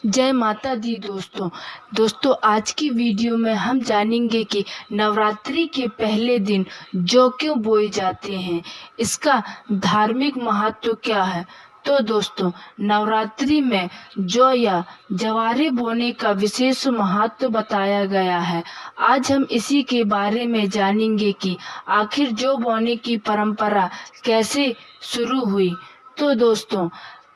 जय माता दी दोस्तों आज की वीडियो में हम जानेंगे कि नवरात्रि के पहले दिन जौ क्यों बोए जाते हैं, इसका धार्मिक महत्व क्या है। तो दोस्तों, नवरात्रि में जौ या जवारे बोने का विशेष महत्व बताया गया है। आज हम इसी के बारे में जानेंगे कि आखिर जौ बोने की परंपरा कैसे शुरू हुई। तो दोस्तों,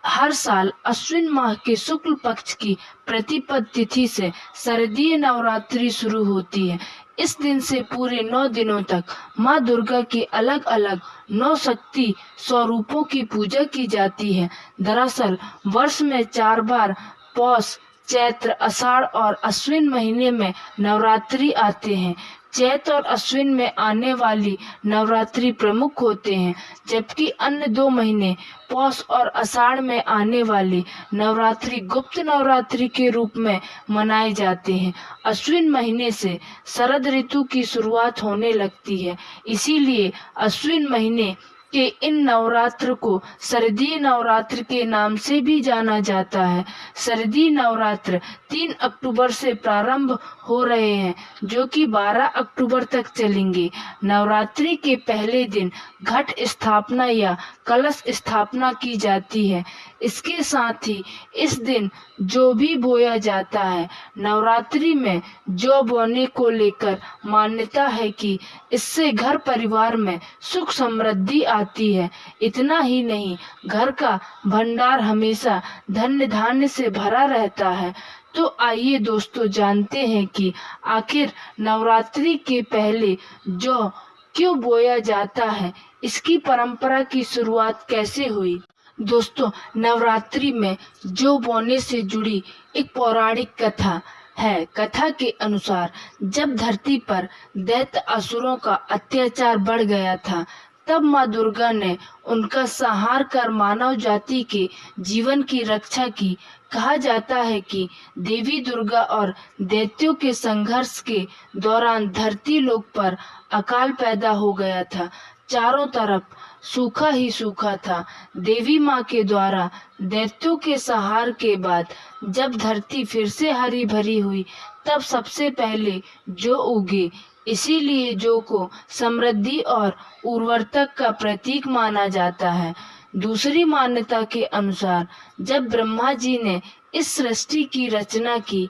हर साल अश्विन माह के शुक्ल पक्ष की प्रतिपद तिथि से शारदीय नवरात्रि शुरू होती है। इस दिन से पूरे 9 दिनों तक माँ दुर्गा के अलग अलग 9 शक्ति स्वरूपों की पूजा की जाती है। दरअसल वर्ष में 4 बार पौष, चैत्र, आषाढ़ और अश्विन महीने में नवरात्रि आते हैं। चैत और अश्विन में आने वाली नवरात्रि प्रमुख होते हैं, जबकि अन्य 2 महीने पौष और आषाढ़ में आने वाली नवरात्रि गुप्त नवरात्रि के रूप में मनाए जाते हैं। अश्विन महीने से शरद ऋतु की शुरुआत होने लगती है, इसीलिए अश्विन महीने के इन नवरात्र को शारदीय नवरात्र के नाम से भी जाना जाता है। शारदीय नवरात्र 3 अक्टूबर से प्रारंभ हो रहे हैं, जो कि 12 अक्टूबर तक चलेंगे। नवरात्रि के पहले दिन घट स्थापना या कलश स्थापना की जाती है। इसके साथ ही इस दिन जौ भी बोया जाता है। नवरात्रि में जौ बोने को लेकर मान्यता है कि इससे घर परिवार में सुख समृद्धि आती है। इतना ही नहीं, घर का भंडार हमेशा धन्य धान्य से भरा रहता है। तो आइए दोस्तों, जानते हैं कि आखिर नवरात्रि के पहले जौ क्यों बोया जाता है, इसकी परंपरा की शुरुआत कैसे हुई। दोस्तों, नवरात्रि में जौ बोने से जुड़ी एक पौराणिक कथा है। कथा के अनुसार जब धरती पर दैत्य असुरों का अत्याचार बढ़ गया था, तब माँ दुर्गा ने उनका संहार कर मानव जाति के जीवन की रक्षा की। कहा जाता है कि देवी दुर्गा और दैत्यों के संघर्ष के दौरान धरती लोक पर अकाल पैदा हो गया था। चारों तरफ सूखा ही सूखा था। देवी माँ के द्वारा दैत्यों के संहार के बाद जब धरती फिर से हरी भरी हुई, तब सबसे पहले जौ उगे। इसीलिए जौ को समृद्धि और उर्वरता का प्रतीक माना जाता है। दूसरी मान्यता के अनुसार जब ब्रह्मा जी ने इस सृष्टि की रचना की,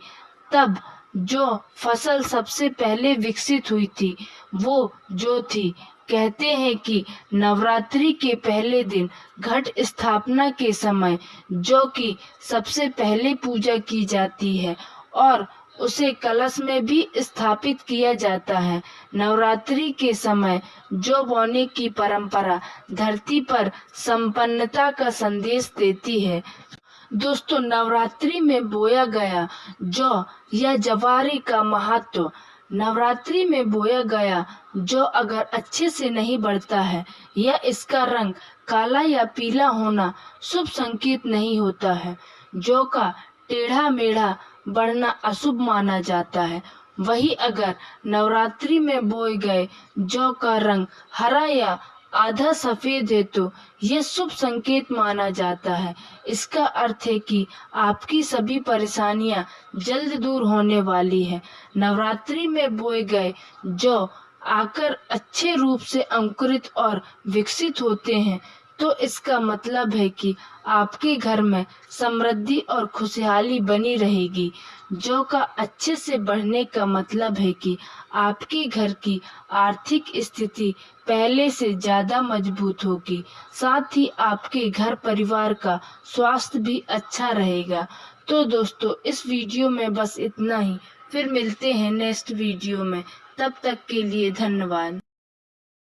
तब जो फसल सबसे पहले विकसित हुई थी वो जौ थी। कहते हैं कि नवरात्रि के पहले दिन घट स्थापना के समय जौ की सबसे पहले पूजा की जाती है और उसे कलश में भी स्थापित किया जाता है। नवरात्रि के समय जौ बोने की परंपरा धरती पर संपन्नता का संदेश देती है। दोस्तों, नवरात्रि में बोया गया जौ या जवारे का महत्व। नवरात्रि में बोया गया जौ अगर अच्छे से नहीं बढ़ता है या इसका रंग काला या पीला होना शुभ संकेत नहीं होता है। जौ का टेढ़ा मेढ़ा बढ़ना अशुभ माना जाता है। वही अगर नवरात्रि में बोए गए जौ का रंग हरा या आधा सफेद है तो यह शुभ संकेत माना जाता है। इसका अर्थ है कि आपकी सभी परेशानियां जल्द दूर होने वाली है। नवरात्रि में बोए गए जौ आकर अच्छे रूप से अंकुरित और विकसित होते हैं, तो इसका मतलब है कि आपके घर में समृद्धि और खुशहाली बनी रहेगी। जौ का अच्छे से बढ़ने का मतलब है कि आपके घर की आर्थिक स्थिति पहले से ज्यादा मजबूत होगी। साथ ही आपके घर परिवार का स्वास्थ्य भी अच्छा रहेगा। तो दोस्तों, इस वीडियो में बस इतना ही। फिर मिलते हैं नेक्स्ट वीडियो में। तब तक के लिए धन्यवाद।